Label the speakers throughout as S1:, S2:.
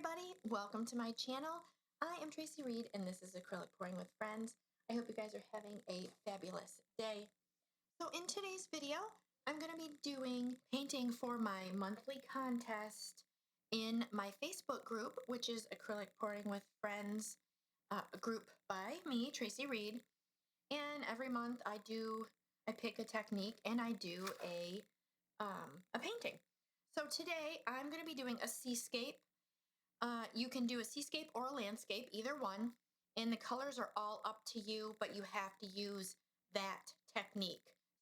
S1: everybody, welcome to my channel. I am Tracie Reed and this is Acrylic Pouring with Friends. I hope you guys are having a fabulous day. So in today's video, I'm going to be doing painting for my monthly contest in my Facebook group, which is Acrylic Pouring with Friends, a group by me, Tracie Reed. And every month I pick a technique and I do a painting. So today I'm going to be doing a seascape. You can do a seascape or a landscape, either one, and the colors are all up to you, but you have to use that technique.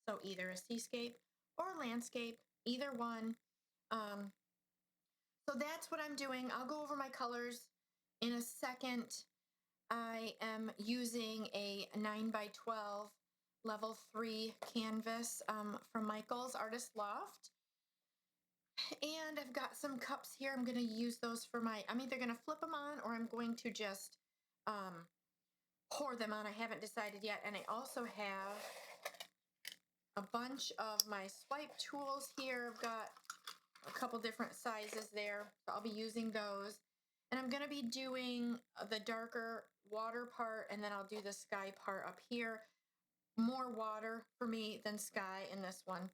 S1: So either a seascape or a landscape, either one. So that's what I'm doing. I'll go over my colors in a second. I am using a 9x12 level 3 canvas from Michael's Artist Loft. And I've got some cups here. I'm going to use those for I'm either going to flip them on or I'm going to just pour them on. I haven't decided yet. And I also have a bunch of my swipe tools here. I've got a couple different sizes there. So I'll be using those. And I'm going to be doing the darker water part, and then I'll do the sky part up here. More water for me than sky in this one.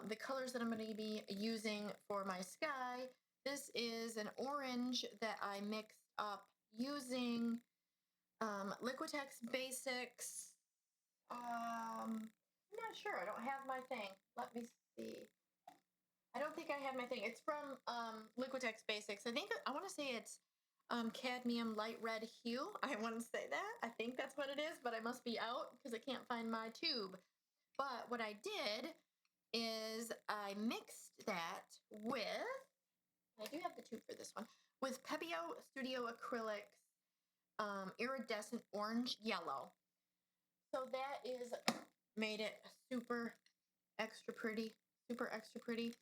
S1: The colors that I'm going to be using for my sky, this is an orange that I mixed up using Liquitex Basics. I'm not sure. I don't have my thing. Let me see. I don't think I have my thing. It's from Liquitex Basics. I want to say it's Cadmium Light Red Hue. I want to say that. I think that's what it is, but I must be out because I can't find my tube. But what I did is I mixed that with, I do have the tube for this one, with Pebeo Studio Acrylics Iridescent Orange Yellow. So that made it super extra pretty, super extra pretty.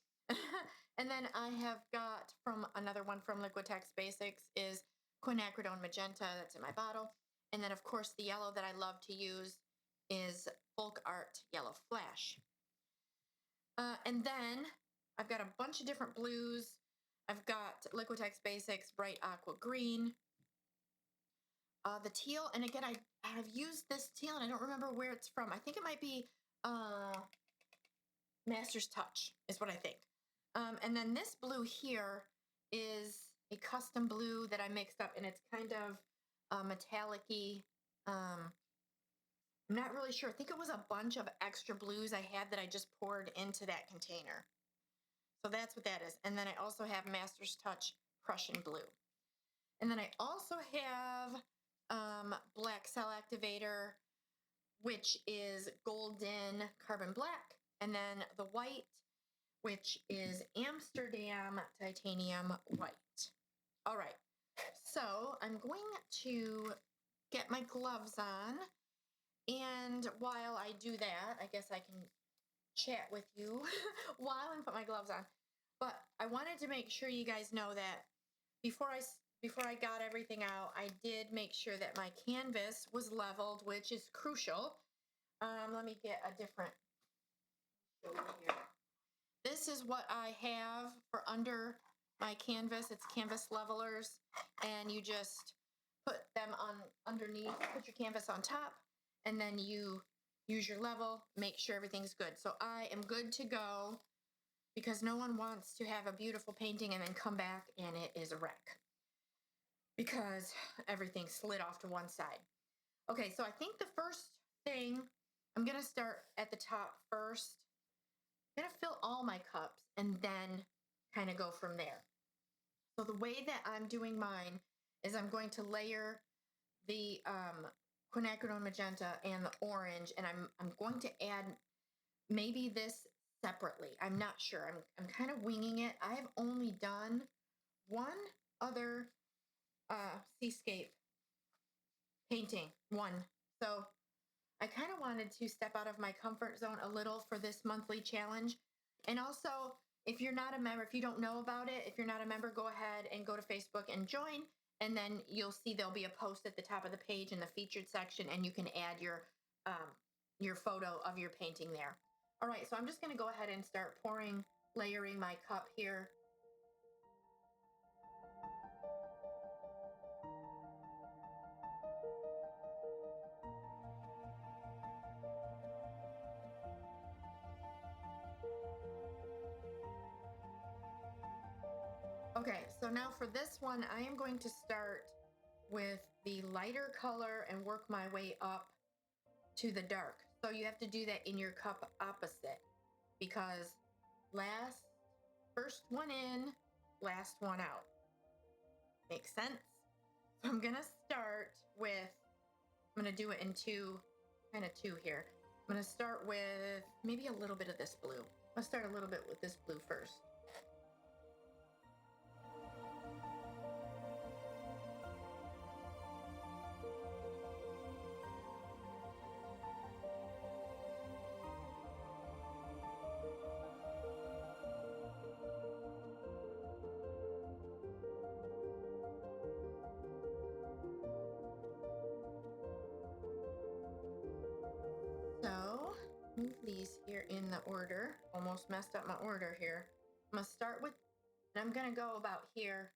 S1: And then I have got from another one from Liquitex Basics is Quinacridone Magenta, that's in my bottle. And then of course the yellow that I love to use is FolkArt Yellow Flash. And then I've got a bunch of different blues. I've got Liquitex Basics Bright Aqua Green, the teal, and again, I've used this teal, and I don't remember where it's from. I think it might be Master's Touch, is what I think. And then this blue here is a custom blue that I mixed up, and it's kind of metallic-y. I'm not really sure. I think it was a bunch of extra blues I had that I just poured into that container. So that's what that is. And then I also have Master's Touch Prussian Blue. And then I also have Black Cell Activator, which is Golden Carbon Black. And then the white, which is Amsterdam Titanium White. All right. So I'm going to get my gloves on. And while I do that, I guess I can chat with you while I put my gloves on. But I wanted to make sure you guys know that before I got everything out, I did make sure that my canvas was leveled, which is crucial. Let me get a different over here. This is what I have for under my canvas. It's canvas levelers, and you just put them on underneath, put your canvas on top, and then you use your level, make sure everything's good. So I am good to go because no one wants to have a beautiful painting and then come back and it is a wreck because everything slid off to one side. Okay, so I think the first thing, I'm going to start at the top first. I'm going to fill all my cups and then kind of go from there. So the way that I'm doing mine is I'm going to layer the Quinacridone Magenta and the orange, and I'm going to add maybe this separately. I'm not sure. I'm kind of winging it. I have only done one other seascape painting, one. So I kind of wanted to step out of my comfort zone a little for this monthly challenge. And also, if you're not a member, if you don't know about it, if you're not a member, go ahead and go to Facebook and join. And then you'll see there'll be a post at the top of the page in the featured section, and you can add your photo of your painting there. All right, so I'm just going to go ahead and start layering my cup here. Okay, so now for this one, I am going to start with the lighter color and work my way up to the dark. So you have to do that in your cup opposite, because first one in, last one out. Makes sense? So I'm gonna start with, I'm gonna do it in two here. I'm gonna start with maybe a little bit of this blue. Let's start a little bit with this blue first. So move these here in the order. Almost messed up my order here. I'm gonna start with, and I'm gonna go about here.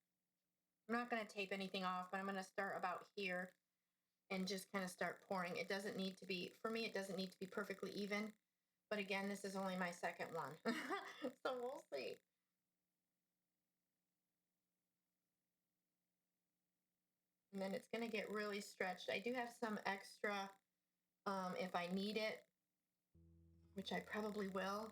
S1: I'm not gonna tape anything off, but I'm gonna start about here and just kind of start pouring. It doesn't need to be, for me, it doesn't need to be perfectly even. But again, this is only my second one. So we'll see. And then it's gonna get really stretched. I do have some extra if I need it, which I probably will.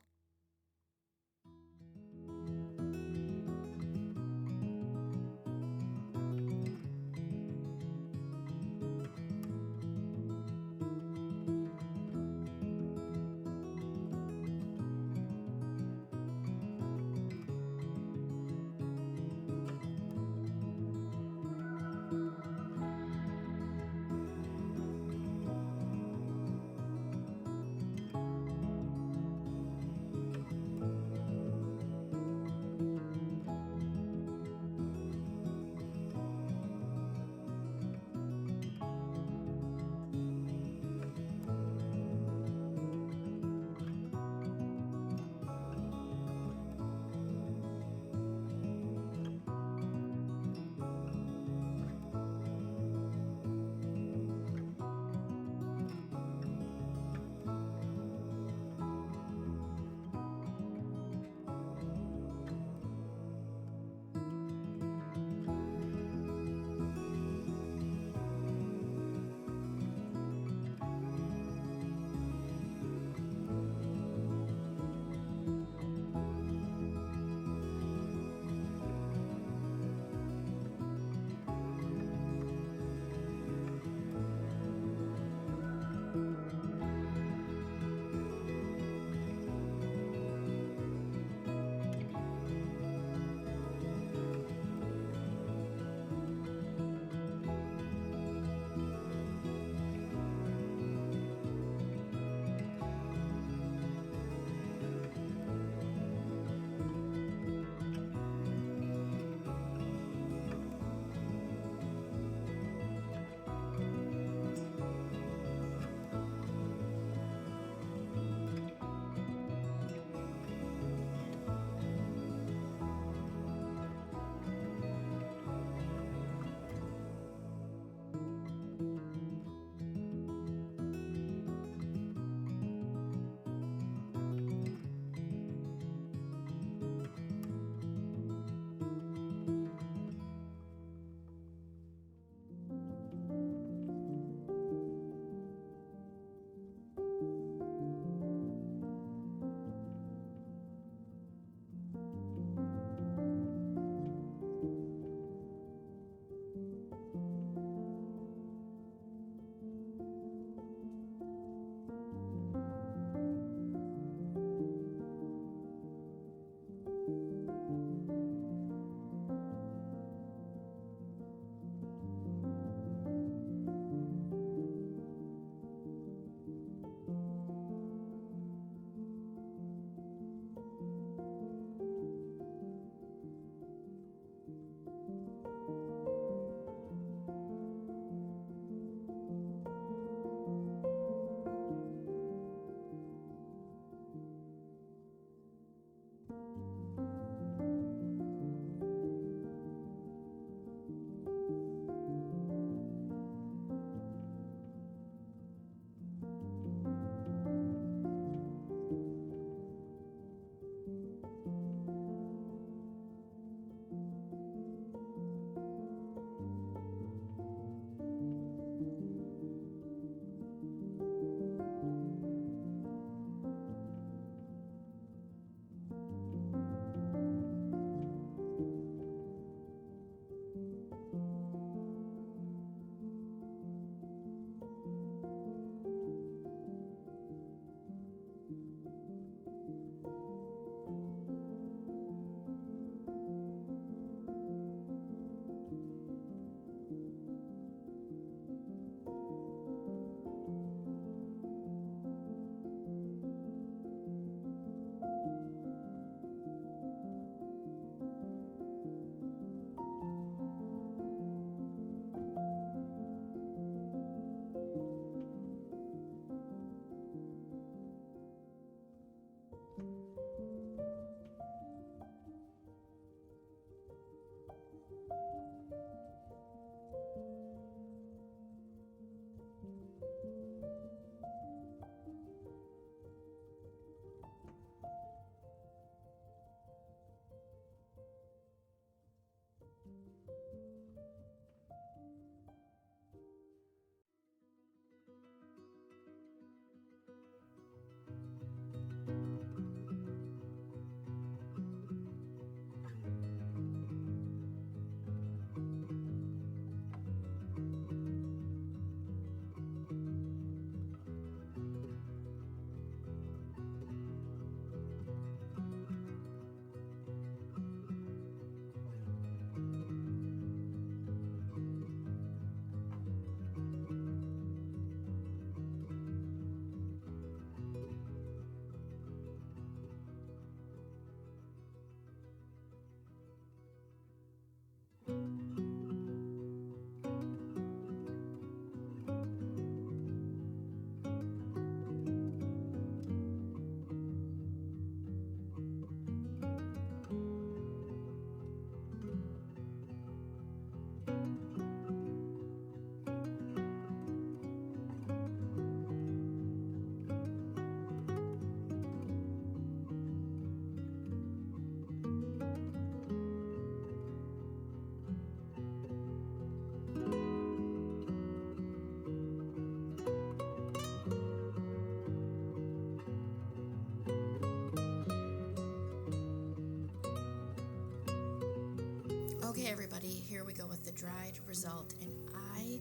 S1: Okay, everybody, here we go with the dried result, and I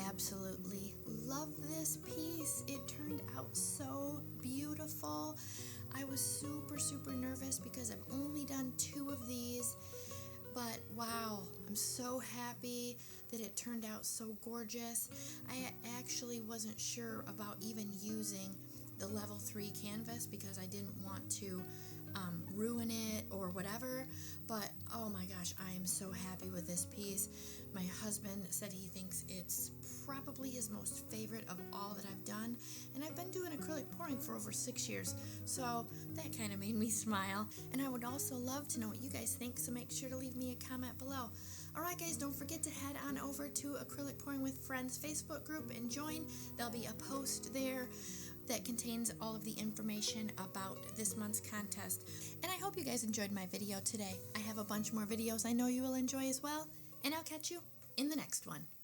S1: absolutely love this piece. It turned out so beautiful. I was super nervous because I've only done 2 of these, but wow, I'm so happy that it turned out so gorgeous. I actually wasn't sure about even using the level 3 canvas because I didn't want to ruin it or whatever, but oh my gosh, I am so happy with this piece. My husband said he thinks it's probably his most favorite of all that I've done, and I've been doing acrylic pouring for over 6 years, so that kind of made me smile. And I would also love to know what you guys think, so make sure to leave me a comment below. Alright guys, don't forget to head on over to Acrylic Pouring with Friends Facebook group and join. There'll be a post there that contains all of the information about this month's contest. And I hope you guys enjoyed my video today. I have a bunch more videos I know you will enjoy as well, and I'll catch you in the next one.